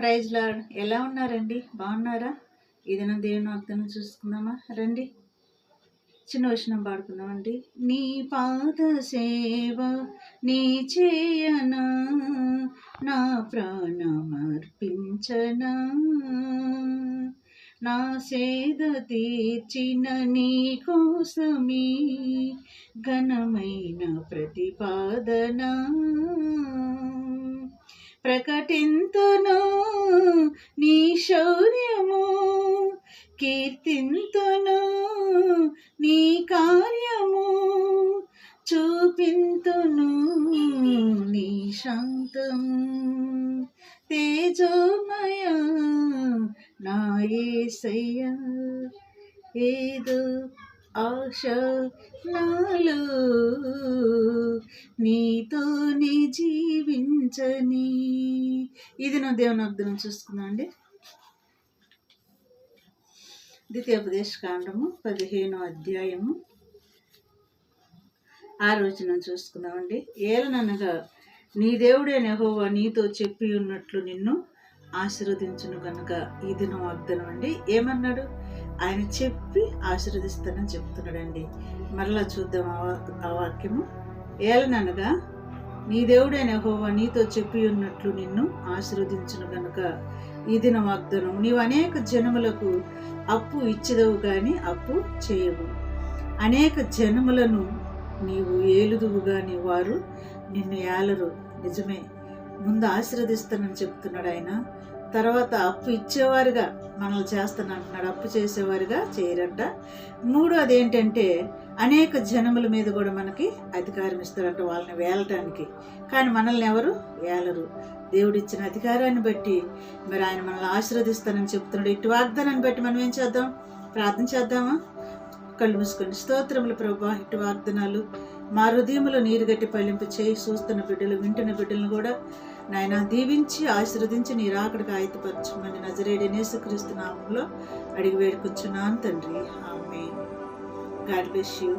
Praise lord. ఎలా ఉన్నారండి? బాగున్నారా? ఏదైనా దేవుని వాగ్దానం చూసుకుందామా? రండి, చిన్న వచనం పాడుకుందామండి. నీ పాద సేవ నీ చేయనా, నా ప్రాణమర్పించనా, నా సేద తీర్చిన నీ కోసమే ఘనమైన ప్రతిపాదన ప్రకటింతును నీ శౌర్యము, కీర్తింతును నీ కార్యము, చూపింతును నీ శాంతము. తేజోమయ నా యేసయ్యా, ఏదో ఆశ నాలో నీతోనే జీవించని. ఇది నా దేవుని వాగ్దానం చూసుకుందాం అండి. ద్వితీయోపదేశకాండము 15వ అధ్యాయము 6వ వచనం చూసుకుందామండి. ఏలననగా నీ దేవుడైన యెహోవా నీతో చెప్పి ఉన్నట్లు నిన్ను ఆశీర్వదించును కనుక. ఇది నా వాగ్దానం అండి. ఏమన్నాడు? ఆయన చెప్పి ఆశీర్వదిస్తానని చెప్తున్నాడండి. మరలా చూద్దాం ఆ వాక్యము. ఏలననగా నీ దేవుడైన యెహోవా నీతో చెప్పి ఉన్నట్లు నిన్ను ఆశీర్వదించును కనుక ఇది నా వాగ్దానం. నీవు అనేక జనములకు అప్పు ఇచ్చెదవు గాని అప్పు చేయవు, అనేక జనములను నీవు ఏలుదువు గాని వారు నిన్ను ఏలరు. నిజమే, ముందు ఆశీర్వదిస్తానని చెప్తున్నాడు ఆయన. తర్వాత అప్పు ఇచ్చేవారుగా మనల్ని చేస్తానంటున్నాడు, అప్పు చేసేవారుగా చేయరంట. మూడోది ఏంటంటే అనేక జనముల మీద కూడా మనకి అధికారం ఇస్తారంట, వాళ్ళని వేలటానికి. కానీ మనల్ని ఎవరు ఏలరు. దేవుడిచ్చిన అధికారాన్ని బట్టి మరి ఆయన మనల్ని ఆశీర్వదిస్తానని చెప్తున్నాడు. ఇటు వాగ్దానాన్ని బట్టి మనం ఏం చేద్దాం? ప్రార్థన చేద్దామా? కళ్ళు మూసుకోండి. స్తోత్రములు ప్రభువా, ఇటు వాగ్దానాలు మా హృదయంలో నీరుగట్టి పల్లింపు చేయి. చూస్తున్న బిడ్డలు, వింటున్న బిడ్డలను కూడా నాయన దీవించి ఆశీర్వదించి నీ రాకడికి ఆయుధపరచమని నజరేయుడైన యేసుక్రీస్తు నామములో అడిగి వేడుకొంచున్నాను తండ్రి. ఆమేన్. God bless you.